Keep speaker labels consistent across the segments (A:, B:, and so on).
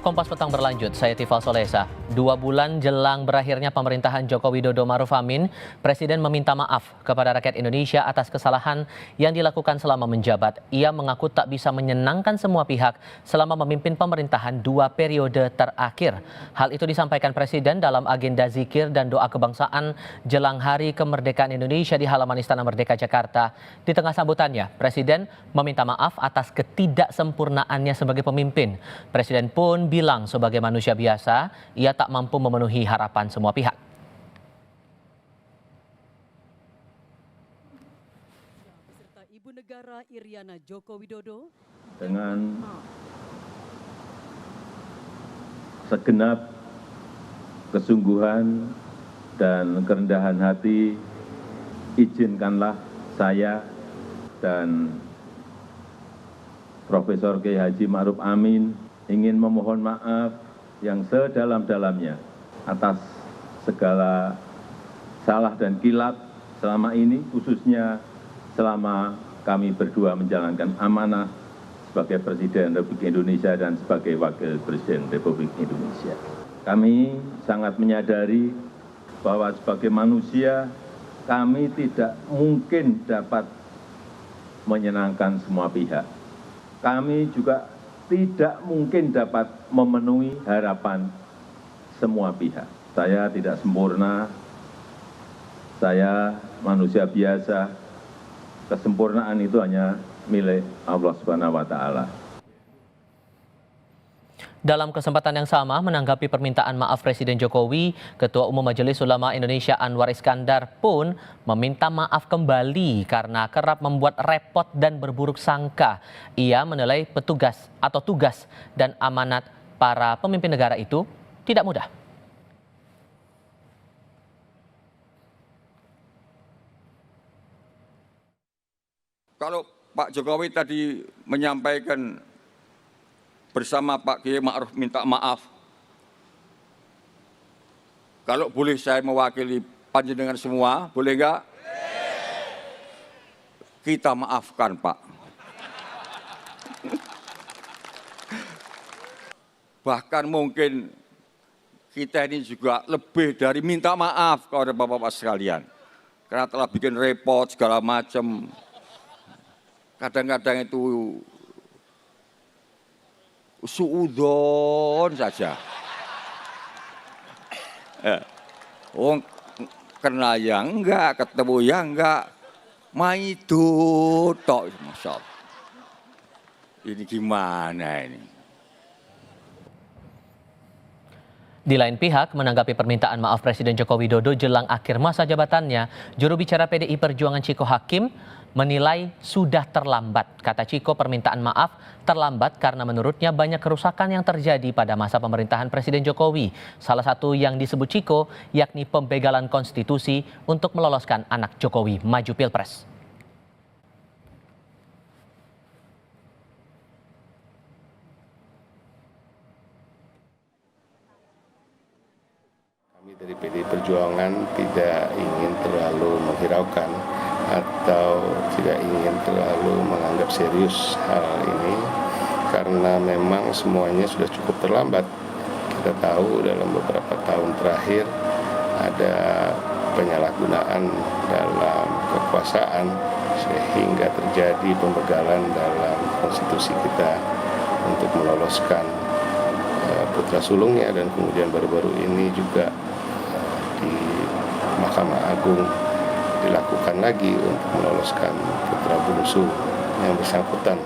A: Kompas Petang berlanjut, saya Tifal Solesa. 2 bulan jelang berakhirnya pemerintahan Joko Widodo Ma'ruf Amin, Presiden meminta maaf kepada rakyat Indonesia atas kesalahan yang dilakukan selama menjabat. Ia mengaku tak bisa menyenangkan semua pihak selama memimpin pemerintahan 2 periode terakhir. Hal itu disampaikan Presiden dalam agenda zikir dan doa kebangsaan jelang Hari Kemerdekaan Indonesia di halaman Istana Merdeka Jakarta. Di tengah sambutannya, Presiden meminta maaf atas ketidaksempurnaannya sebagai pemimpin. Presiden pun bilang sebagai manusia biasa, ia tak mampu memenuhi harapan semua pihak.
B: Beserta Ibu Negara Iriana Joko Widodo
C: dengan segenap kesungguhan dan kerendahan hati, izinkanlah saya dan Profesor Kiai Haji Ma'ruf Amin ingin memohon maaf yang sedalam-dalamnya atas segala salah dan kilap selama ini, khususnya selama kami berdua menjalankan amanah sebagai Presiden Republik Indonesia dan sebagai Wakil Presiden Republik Indonesia. Kami sangat menyadari bahwa sebagai manusia kami tidak mungkin dapat menyenangkan semua pihak. Kami juga tidak mungkin dapat memenuhi harapan semua pihak. Saya tidak sempurna, saya manusia biasa, kesempurnaan itu hanya milik Allah Subhanahu wa Ta'ala.
A: Dalam kesempatan yang sama, menanggapi permintaan maaf Presiden Jokowi, Ketua Umum Majelis Ulama Indonesia Anwar Iskandar pun meminta maaf kembali karena kerap membuat repot dan berburuk sangka. Ia menilai tugas dan amanat para pemimpin negara itu tidak mudah.
D: Kalau Pak Jokowi tadi menyampaikan bersama Pak Kiai Ma'ruf minta maaf. Kalau boleh saya mewakili panjenengan semua, boleh enggak? Kita maafkan, Pak. Bahkan mungkin kita ini juga lebih dari minta maaf kepada Bapak-Bapak sekalian. Karena telah bikin repot segala macam. Kadang-kadang itu suudon saja. Kena ya enggak, ketemu ya enggak, maidu tok, Masya Allah. Ini gimana ini?
A: Di lain pihak, menanggapi permintaan maaf Presiden Joko Widodo jelang akhir masa jabatannya, juru bicara PDI Perjuangan Chiko Hakim menilai sudah terlambat. Kata Chiko, permintaan maaf terlambat karena menurutnya banyak kerusakan yang terjadi pada masa pemerintahan Presiden Jokowi. Salah satu yang disebut Chiko yakni pembegalan konstitusi untuk meloloskan anak Jokowi maju Pilpres.
E: Kami dari PDI Perjuangan tidak ingin terlalu menghiraukan atau tidak ingin terlalu menganggap serius hal ini karena memang semuanya sudah cukup terlambat. Kita tahu dalam beberapa tahun terakhir ada penyalahgunaan dalam kekuasaan sehingga terjadi pembegalan dalam konstitusi kita untuk meloloskan putra sulungnya, dan kemudian baru-baru ini juga di Mahkamah Agung dilakukan lagi untuk meloloskan putra bungsu yang bersangkutan.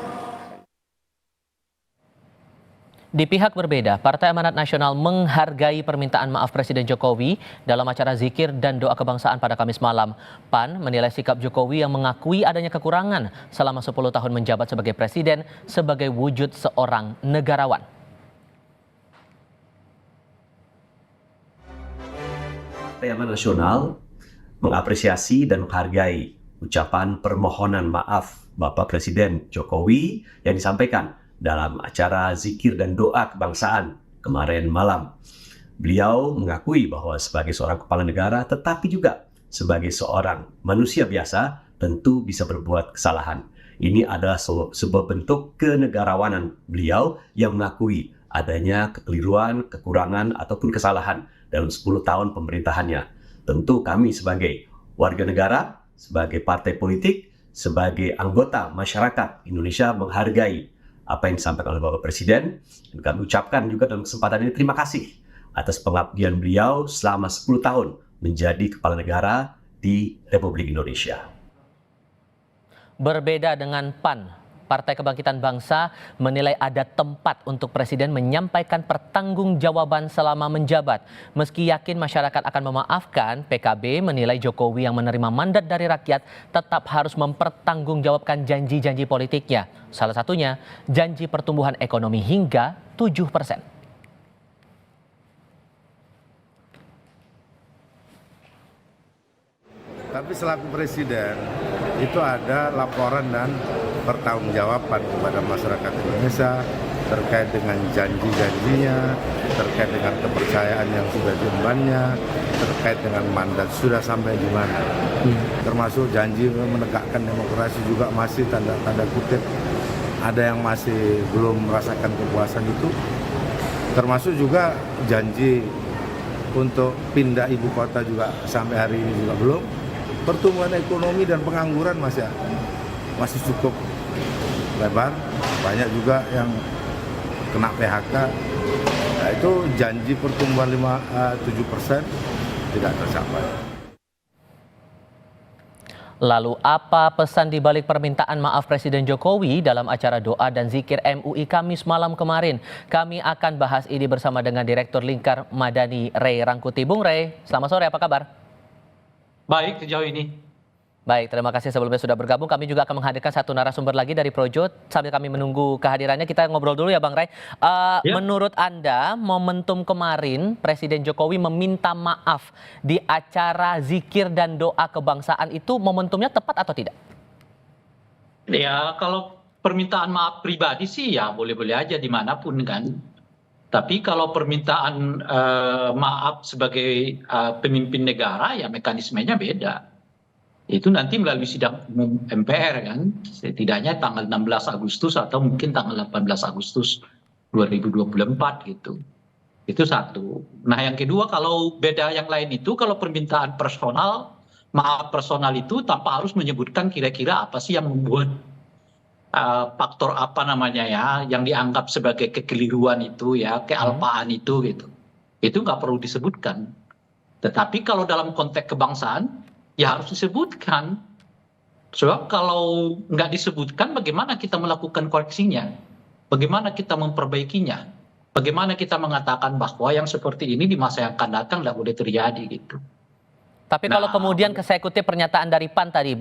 A: Di pihak berbeda, Partai Amanat Nasional menghargai permintaan maaf Presiden Jokowi dalam acara zikir dan doa kebangsaan pada Kamis malam. PAN menilai sikap Jokowi yang mengakui adanya kekurangan selama 10 tahun menjabat sebagai presiden sebagai wujud seorang negarawan.
F: Partai Amanat Nasional mengapresiasi dan menghargai ucapan permohonan maaf Bapak Presiden Jokowi yang disampaikan dalam acara zikir dan doa kebangsaan kemarin malam. Beliau mengakui bahwa sebagai seorang kepala negara tetapi juga sebagai seorang manusia biasa tentu bisa berbuat kesalahan. Ini adalah sebuah bentuk kenegarawanan beliau yang mengakui adanya kekeliruan, kekurangan, ataupun kesalahan dalam 10 tahun pemerintahannya. Tentu kami sebagai warga negara, sebagai partai politik, sebagai anggota masyarakat Indonesia menghargai apa yang disampaikan oleh Bapak Presiden. Dan kami ucapkan juga dalam kesempatan ini terima kasih atas pengabdian beliau selama 10 tahun menjadi kepala negara di Republik Indonesia.
A: Berbeda dengan PAN, Partai Kebangkitan Bangsa menilai ada tempat untuk Presiden menyampaikan pertanggungjawaban selama menjabat. Meski yakin masyarakat akan memaafkan, PKB menilai Jokowi yang menerima mandat dari rakyat tetap harus mempertanggungjawabkan janji-janji politiknya. Salah satunya, janji pertumbuhan ekonomi hingga 7%.
G: Tapi selaku Presiden, itu ada laporan dan pertanggungjawaban kepada masyarakat Indonesia terkait dengan janji-janjinya, terkait dengan kepercayaan yang sudah diembannya, terkait dengan mandat sudah sampai di mana. Termasuk janji menegakkan demokrasi juga masih tanda kutip ada yang masih belum merasakan kepuasan itu. Termasuk juga janji untuk pindah ibu kota juga sampai hari ini juga belum. Pertumbuhan ekonomi dan pengangguran masih cukup lebar, banyak juga yang kena PHK. Nah, itu janji pertumbuhan 7% tidak tercapai.
A: Lalu apa pesan di balik permintaan maaf Presiden Jokowi dalam acara doa dan zikir MUI Kamis malam kemarin? Kami akan bahas ini bersama dengan Direktur Lingkar Madani Ray Rangkuti. Bung Ray, selamat sore, apa kabar?
H: Baik sejauh ini.
A: Baik, terima kasih sebelumnya sudah bergabung. Kami juga akan menghadirkan satu narasumber lagi dari Projo. Sambil kami menunggu kehadirannya, kita ngobrol dulu ya Bang Ray. Menurut Anda, momentum kemarin Presiden Jokowi meminta maaf di acara zikir dan doa kebangsaan itu momentumnya tepat atau tidak?
H: Ya kalau permintaan maaf pribadi sih ya boleh-boleh aja dimanapun kan. Tapi kalau permintaan maaf sebagai pemimpin negara ya mekanismenya beda. Itu nanti melalui sidang umum MPR kan, setidaknya tanggal 16 Agustus atau mungkin tanggal 18 Agustus 2024 gitu. Itu satu. Nah yang kedua kalau beda yang lain itu kalau permintaan personal, maaf personal itu tanpa harus menyebutkan kira-kira apa sih yang membuat faktor apa namanya ya yang dianggap sebagai kekeliruan itu ya kealpaan itu gitu itu nggak perlu disebutkan. Tetapi kalau dalam konteks kebangsaan ya harus disebutkan. Sebab kalau nggak disebutkan bagaimana kita melakukan koreksinya, bagaimana kita memperbaikinya, bagaimana kita mengatakan bahwa yang seperti ini di masa yang akan datang nggak boleh terjadi gitu.
A: Tapi kalau kemudian saya kutip pernyataan dari PAN tadi,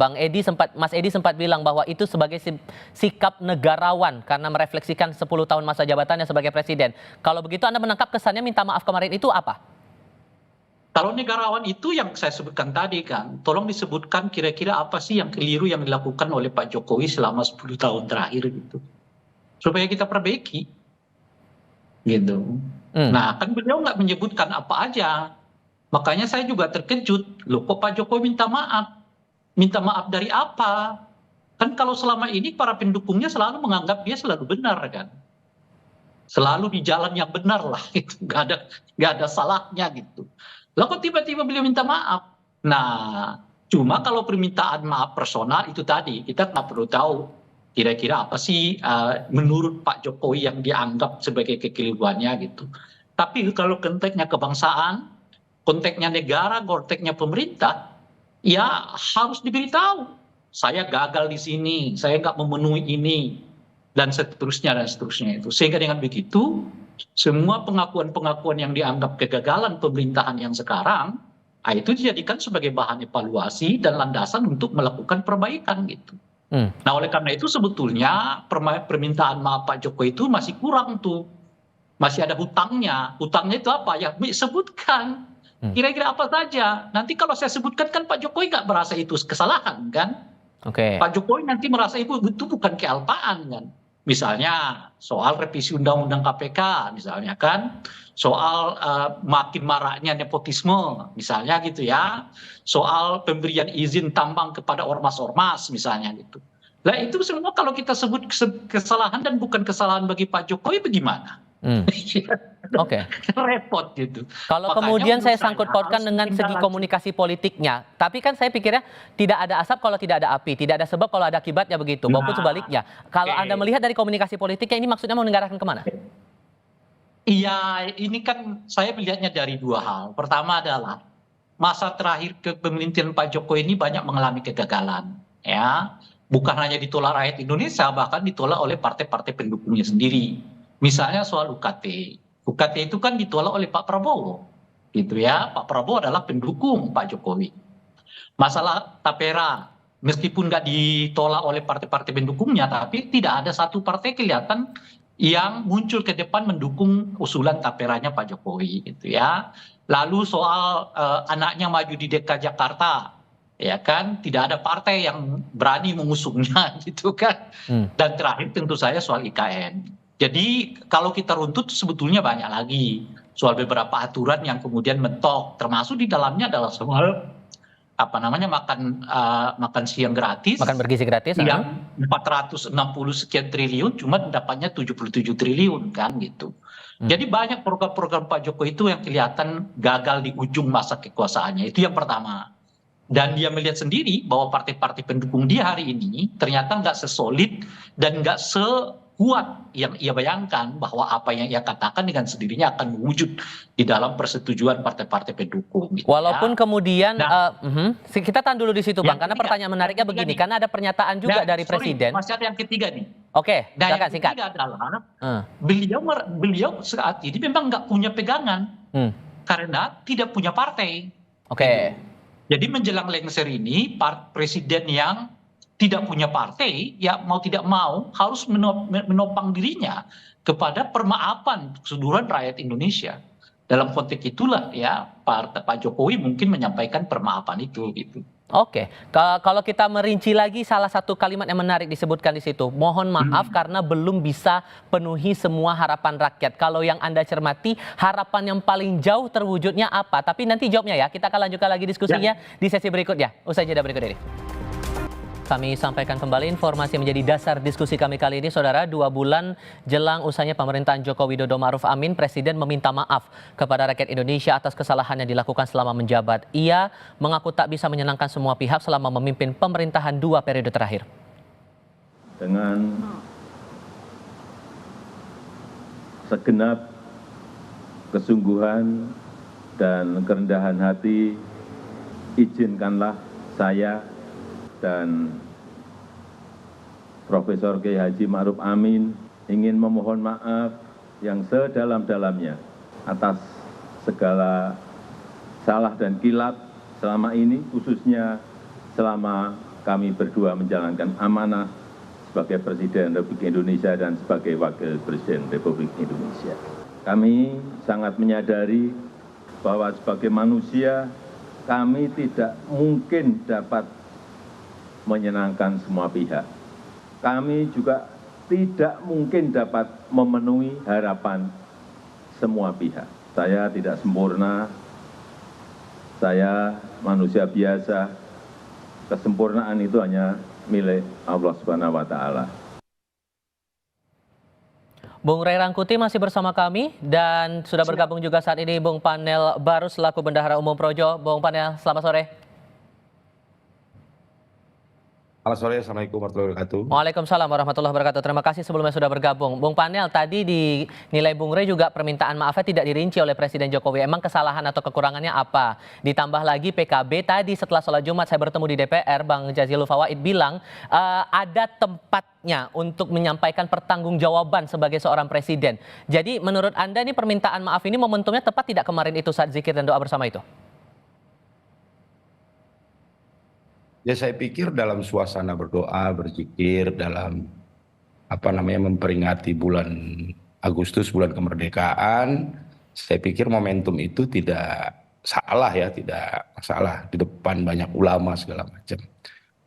A: Mas Edi sempat bilang bahwa itu sebagai sikap negarawan karena merefleksikan 10 tahun masa jabatannya sebagai presiden. Kalau begitu Anda menangkap kesannya minta maaf kemarin itu apa?
H: Kalau negarawan itu yang saya sebutkan tadi kan, tolong disebutkan kira-kira apa sih yang keliru yang dilakukan oleh Pak Jokowi selama 10 tahun terakhir gitu. Supaya kita perbaiki. Gitu. Nah kan beliau nggak menyebutkan apa aja. Makanya saya juga terkejut, loh kok Pak Jokowi minta maaf? Minta maaf dari apa? Kan kalau selama ini para pendukungnya selalu menganggap dia selalu benar kan. Selalu di jalan yang benar lah, itu nggak ada salahnya gitu. Lah kok tiba-tiba beliau minta maaf? Nah, cuma kalau permintaan maaf personal itu tadi, kita nggak perlu tahu kira-kira apa sih menurut Pak Jokowi yang dianggap sebagai kekeliruannya gitu. Tapi kalau konteksnya kebangsaan, konteksnya negara, konteksnya pemerintah, ya harus diberitahu. Saya gagal di sini, saya nggak memenuhi ini, dan seterusnya itu. Sehingga dengan begitu, semua pengakuan-pengakuan yang dianggap kegagalan pemerintahan yang sekarang, itu dijadikan sebagai bahan evaluasi dan landasan untuk melakukan perbaikan gitu. Nah oleh karena itu sebetulnya permintaan maaf Pak Jokowi itu masih kurang tuh. Masih ada hutangnya. Hutangnya itu apa? Ya sebutkan. Kira-kira apa saja. Nanti kalau saya sebutkan kan Pak Jokowi nggak merasa itu kesalahan kan. Pak Jokowi nanti merasa itu bukan kealpaan kan. Misalnya soal revisi undang-undang KPK misalnya kan. Soal makin maraknya nepotisme misalnya gitu ya. Soal pemberian izin tambang kepada ormas-ormas misalnya gitu. Nah itu semua kalau kita sebut kesalahan dan bukan kesalahan bagi Pak Jokowi bagaimana?
A: Oke.
H: Repot gitu.
A: Kalau
H: Makanya
A: kemudian
H: menurut
A: saya
H: saya
A: sangkut pautkan
H: harus
A: dengan segi
H: ditindaklanjuti.
A: komunikasi politiknya, tapi kan saya pikirnya tidak ada asap kalau tidak ada api, tidak ada sebab kalau ada akibatnya begitu, maupun
H: Nah,
A: sebaliknya. Kalau
H: oke.
A: Anda melihat dari komunikasi politiknya ini maksudnya mau mengarahkan kemana?
H: Iya, ini kan saya melihatnya dari dua hal. Pertama adalah masa terakhir kepemimpinan Pak Jokowi ini banyak mengalami kegagalan, ya. Bukan hanya ditolak rakyat Indonesia, bahkan ditolak oleh partai-partai pendukungnya sendiri. Misalnya soal UKT. UKT itu kan ditolak oleh Pak Prabowo, gitu ya. Pak Prabowo adalah pendukung Pak Jokowi. Masalah Tapera, meskipun nggak ditolak oleh partai-partai pendukungnya, tapi tidak ada satu partai kelihatan yang muncul ke depan mendukung usulan Taperanya Pak Jokowi, gitu ya. Lalu soal anaknya maju di DKI Jakarta, ya kan, tidak ada partai yang berani mengusungnya, gitu kan. Dan terakhir tentu saja soal IKN. Jadi kalau kita runtut sebetulnya banyak lagi soal beberapa aturan yang kemudian mentok, termasuk di dalamnya adalah soal makan siang gratis
A: Makan bergizi gratis?
H: yang 460 sekian triliun cuma dapatnya 77 triliun kan gitu. Jadi banyak program-program Pak Jokowi itu yang kelihatan gagal di ujung masa kekuasaannya. Itu yang pertama. Dan dia melihat sendiri bahwa partai-partai pendukung dia hari ini ternyata nggak sesolid dan nggak sekuat yang ia bayangkan, bahwa apa yang ia katakan dengan sendirinya akan mewujud di dalam persetujuan partai-partai pendukung. Gitu
A: Walaupun
H: ya.
A: kemudian, kita tahan dulu di situ Bang,
H: Yang
A: karena
H: ketiga,
A: pertanyaan menariknya
H: yang ketiga
A: begini,
H: nih.
A: karena ada pernyataan juga dari
H: Sorry,
A: Presiden.
H: masih ada yang ketiga nih.
A: Oke,
H: Nah,
A: silakan
H: yang
A: singkat.
H: ketiga adalah beliau saat ini memang nggak punya pegangan karena tidak punya partai.
A: Oke.
H: Jadi menjelang lengser ini, presiden yang tidak punya partai, ya mau tidak mau harus menopang dirinya kepada permaafan keseluruhan rakyat Indonesia. Dalam konteks itulah ya Pak Jokowi mungkin menyampaikan permaafan itu gitu.
A: Oke, kalau kita merinci lagi, salah satu kalimat yang menarik disebutkan di situ, mohon maaf karena belum bisa penuhi semua harapan rakyat. Kalau yang Anda cermati, harapan yang paling jauh terwujudnya apa? Tapi nanti jawabnya ya, kita akan lanjutkan lagi diskusinya di sesi berikutnya. Usai jeda berikut ini. Kami sampaikan kembali informasi yang menjadi dasar diskusi kami kali ini, Saudara. 2 bulan jelang usahanya pemerintahan Joko Widodo Ma'ruf Amin, Presiden meminta maaf kepada rakyat Indonesia atas kesalahan yang dilakukan selama menjabat. Ia mengaku tak bisa menyenangkan semua pihak selama memimpin pemerintahan 2 periode terakhir.
C: Dengan segenap kesungguhan dan kerendahan hati, izinkanlah saya dan Profesor Kiai Haji Ma'ruf Amin ingin memohon maaf yang sedalam-dalamnya atas segala salah dan kilap selama ini, khususnya selama kami berdua menjalankan amanah sebagai Presiden Republik Indonesia dan sebagai Wakil Presiden Republik Indonesia. Kami sangat menyadari bahwa sebagai manusia kami tidak mungkin dapat menyenangkan semua pihak. Kami juga tidak mungkin dapat memenuhi harapan semua pihak. Saya tidak sempurna, saya manusia biasa. Kesempurnaan itu hanya milik Allah Subhanahu wa Ta'ala.
A: Bung Ray Rangkuti masih bersama kami dan sudah bergabung juga saat ini Bung Panel Barus selaku Bendahara Umum Projo. Bung Panel, selamat sore.
E: Selamat sore, Assalamualaikum warahmatullahi wabarakatuh.
A: Waalaikumsalam warahmatullahi wabarakatuh. Terima kasih sebelumnya sudah bergabung. Bung Panel, tadi dinilai Bung Ray juga permintaan maafnya tidak dirinci oleh Presiden Jokowi. Emang kesalahan atau kekurangannya apa? Ditambah lagi PKB tadi setelah sholat Jumat saya bertemu di DPR, Bang Jazilul Fawait bilang ada tempatnya untuk menyampaikan pertanggungjawaban sebagai seorang presiden. Jadi menurut Anda ini permintaan maaf ini momentumnya tepat tidak kemarin itu saat zikir dan doa bersama itu?
E: Ya saya pikir dalam suasana berdoa, berzikir, dalam memperingati bulan Agustus, bulan kemerdekaan, saya pikir momentum itu tidak salah ya, tidak masalah di depan banyak ulama segala macam.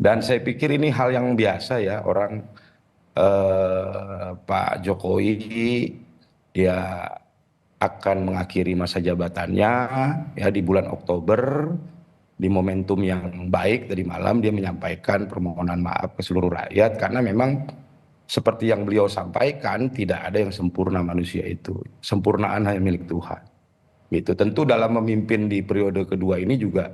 E: Dan saya pikir ini hal yang biasa ya, orang Pak Jokowi dia akan mengakhiri masa jabatannya ya di bulan Oktober. Di momentum yang baik tadi malam dia menyampaikan permohonan maaf ke seluruh rakyat karena memang
G: seperti yang beliau sampaikan, tidak ada yang sempurna manusia itu. Sempurnaan hanya milik Tuhan. Gitu. Tentu dalam memimpin di periode kedua ini juga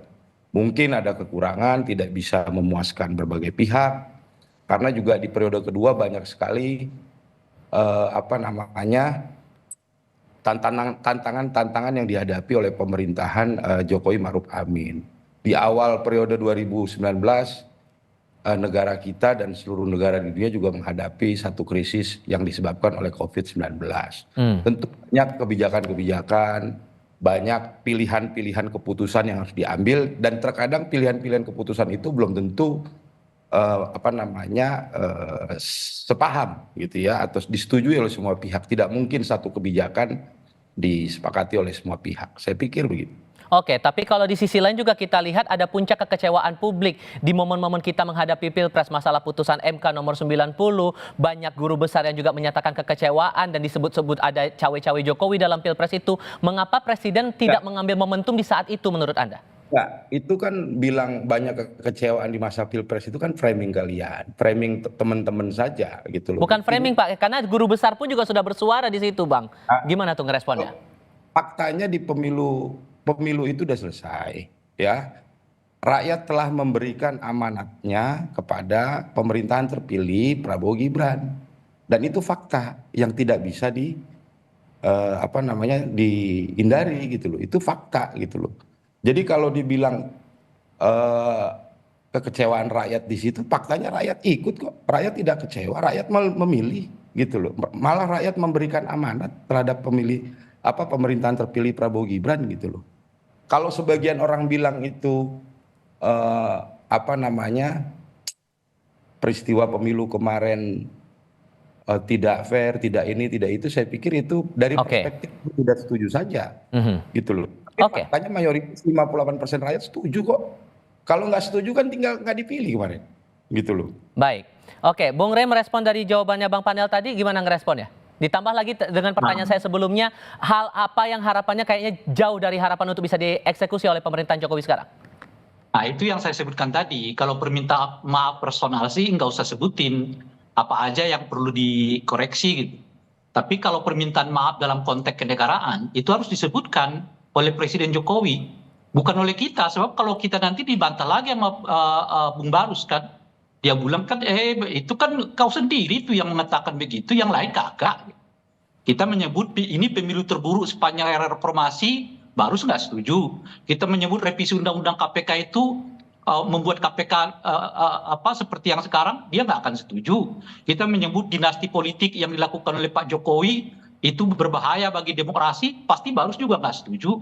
G: mungkin ada kekurangan, tidak bisa memuaskan berbagai pihak. Karena juga di periode kedua banyak sekali tantangan yang dihadapi oleh pemerintahan Jokowi Maruf Amin. Di awal periode 2019 negara kita dan seluruh negara di dunia juga menghadapi satu krisis yang disebabkan oleh COVID-19. Tentu banyak kebijakan-kebijakan, banyak pilihan-pilihan keputusan yang harus diambil, dan terkadang pilihan-pilihan keputusan itu belum tentu sepaham gitu ya, atau disetujui oleh semua pihak. Tidak mungkin satu kebijakan disepakati oleh semua pihak. Saya pikir begitu.
A: Oke, tapi kalau di sisi lain juga kita lihat ada puncak kekecewaan publik di momen-momen kita menghadapi Pilpres, masalah putusan MK nomor 90, banyak guru besar yang juga menyatakan kekecewaan dan disebut-sebut ada cawe-cawe Jokowi dalam Pilpres itu. Mengapa Presiden tidak mengambil momentum di saat itu menurut Anda?
G: Ya, itu kan bilang banyak kekecewaan di masa Pilpres itu kan framing kalian, framing teman-teman saja gitu loh.
A: Bukan framing Pak, karena guru besar pun juga sudah bersuara di situ Bang. Gimana tuh ngeresponnya?
G: Faktanya di pemilu itu sudah selesai, ya. Rakyat telah memberikan amanatnya kepada pemerintahan terpilih Prabowo Gibran, dan itu fakta yang tidak bisa dihindari gitu loh. Itu fakta gitu loh. Jadi kalau dibilang kekecewaan rakyat di situ, faktanya rakyat ikut kok. Rakyat tidak kecewa, rakyat memilih gitu loh. Malah rakyat memberikan amanat terhadap pemerintahan terpilih Prabowo Gibran gitu loh. Kalau sebagian orang bilang itu peristiwa pemilu kemarin tidak fair, tidak ini, tidak itu, saya pikir itu dari perspektif tidak setuju saja, gitu loh. Tapi faktanya mayoritas 58% rakyat setuju kok. Kalau nggak setuju kan tinggal nggak dipilih kemarin, gitu loh.
A: Baik, oke, Bung Rey merespon dari jawabannya Bang Panel tadi, gimana ngeresponnya? Ditambah lagi dengan pertanyaan saya sebelumnya, hal apa yang harapannya kayaknya jauh dari harapan untuk bisa dieksekusi oleh pemerintahan Jokowi sekarang?
H: Nah itu yang saya sebutkan tadi, kalau permintaan maaf personal sih nggak usah sebutin apa aja yang perlu dikoreksi gitu. Tapi kalau permintaan maaf dalam konteks kenegaraan itu harus disebutkan oleh Presiden Jokowi, bukan oleh kita. Sebab kalau kita nanti dibantah lagi sama Bung Barus kan, dia bilang kan itu kan kau sendiri tuh yang mengatakan begitu, yang lain kagak. Kita menyebut ini pemilu terburuk sepanjang era reformasi, Barus nggak setuju. Kita menyebut revisi undang-undang KPK itu membuat KPK seperti yang sekarang, dia nggak akan setuju. Kita menyebut dinasti politik yang dilakukan oleh Pak Jokowi itu berbahaya bagi demokrasi, pasti Barus juga nggak setuju.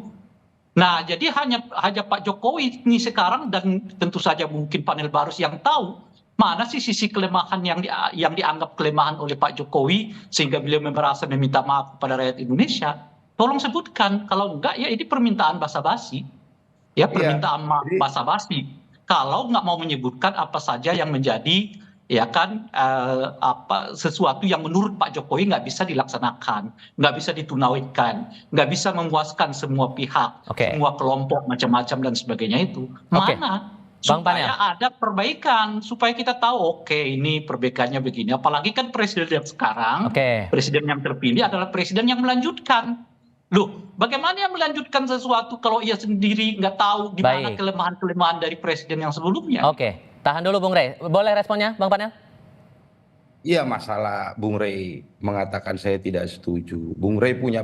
H: Nah, jadi hanya Pak Jokowi ini sekarang, dan tentu saja mungkin panel Barus yang tahu mana sih sisi kelemahan yang dianggap kelemahan oleh Pak Jokowi sehingga beliau merasa meminta maaf kepada rakyat Indonesia. Tolong sebutkan, kalau enggak ya ini permintaan basa-basi. Ya, permintaan maaf basa-basi. Kalau nggak mau menyebutkan apa saja yang menjadi sesuatu yang menurut Pak Jokowi nggak bisa dilaksanakan, nggak bisa ditunaikan, nggak bisa memuaskan semua pihak, semua kelompok macam-macam dan sebagainya itu. Mana? Supaya ada perbaikan, supaya kita tahu ini perbaikannya begini. Apalagi kan presiden yang sekarang, presiden yang terpilih adalah presiden yang melanjutkan. Loh, bagaimana yang melanjutkan sesuatu kalau ia sendiri nggak tahu di mana kelemahan-kelemahan dari presiden yang sebelumnya?
A: Oke, tahan dulu Bung Rey. Boleh responnya, Bang Panel?
G: Iya, masalah Bung Rey mengatakan saya tidak setuju. Bung Rey punya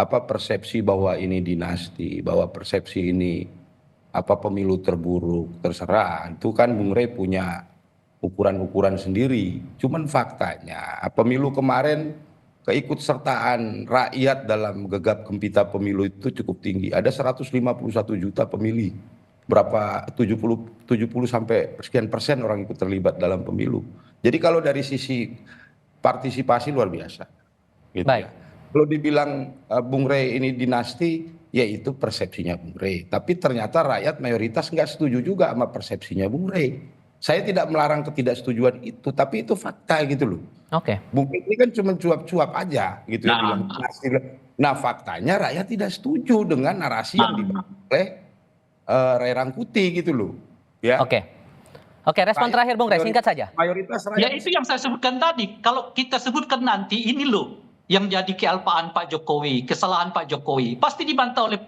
G: persepsi bahwa ini dinasti, bahwa persepsi ini pemilu terburuk, terserah. Itu kan Bung Rey punya ukuran-ukuran sendiri. Cuman faktanya pemilu kemarin keikutsertaan rakyat dalam gegap gempita pemilu itu cukup tinggi. Ada 151 juta pemilih. Berapa 70 sampai sekian persen orang ikut terlibat dalam pemilu. Jadi kalau dari sisi partisipasi luar biasa. Gitu ya. Kalau dibilang Bung Rey ini dinasti, ya itu persepsinya Bung Rey. Tapi ternyata rakyat mayoritas nggak setuju juga sama persepsinya Bung Rey. Saya tidak melarang ketidaksetujuan itu, tapi itu fakta gitu loh. Bung Rey ini kan cuma cuap-cuap aja gitu ya bilang dinasti. Nah faktanya rakyat tidak setuju dengan narasi yang dibangun oleh Ray Rangkuti gitu loh. Ya.
A: Oke, respon terakhir Bung Rey, singkat saja.
I: Mayoritas rakyat.
H: Ya itu yang saya sebutkan tadi. Kalau kita sebutkan nanti ini loh yang jadi kealpaan Pak Jokowi, kesalahan Pak Jokowi, pasti dibantah oleh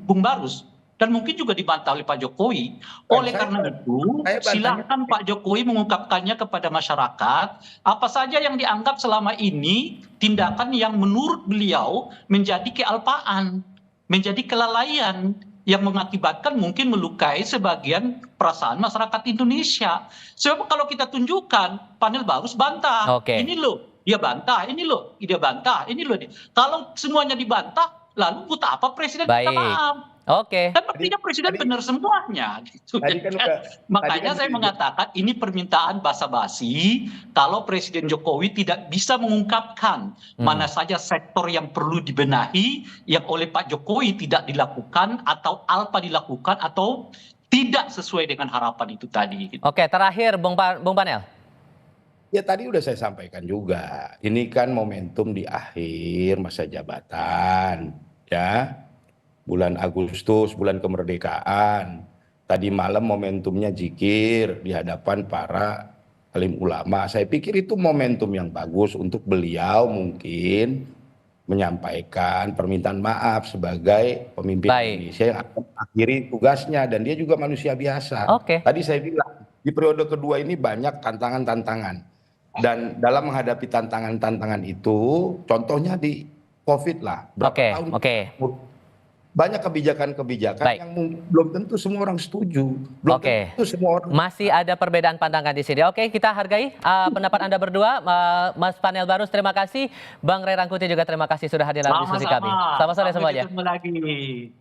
H: Bung Barus dan mungkin juga dibantah oleh Pak Jokowi. Oleh karena itu, silakan Pak Jokowi mengungkapkannya kepada masyarakat apa saja yang dianggap selama ini tindakan yang menurut beliau menjadi kealpaan, menjadi kelalaian yang mengakibatkan mungkin melukai sebagian perasaan masyarakat Indonesia. Sebab kalau kita tunjukkan panel Barus bantah, ini loh dia bantah, ini loh dia bantah, ini loh dia. Kalau semuanya dibantah, lalu buat apa presiden minta maaf?
A: Oke.
H: Kan artinya presiden benar semuanya. Gitu. Makanya saya mengatakan ini permintaan basa-basi kalau Presiden Jokowi tidak bisa mengungkapkan mana saja sektor yang perlu dibenahi yang oleh Pak Jokowi tidak dilakukan atau alpa dilakukan atau tidak sesuai dengan harapan itu tadi. Gitu.
A: Oke, terakhir Bung Panel.
I: Ya tadi udah saya sampaikan juga. Ini kan momentum di akhir masa jabatan, ya. Bulan Agustus, bulan kemerdekaan. Tadi malam momentumnya zikir di hadapan para alim ulama. Saya pikir itu momentum yang bagus untuk beliau mungkin menyampaikan permintaan maaf sebagai pemimpin Indonesia yang akan akhiri tugasnya. Dan dia juga manusia biasa. Tadi saya bilang, di periode kedua ini banyak tantangan-tantangan. Dan dalam menghadapi tantangan-tantangan itu, contohnya di COVID lah. Berapa tahun banyak kebijakan-kebijakan yang belum tentu semua orang setuju. Belum tentu semua orang.
A: Masih ada perbedaan pandangan di sini. Oke, kita hargai pendapat Anda berdua. Mas Panel Barus, terima kasih. Bang Rey Rangkuti juga terima kasih sudah hadir dalam diskusi kami. Selamat sore semuanya.
H: Sampai ketemu lagi.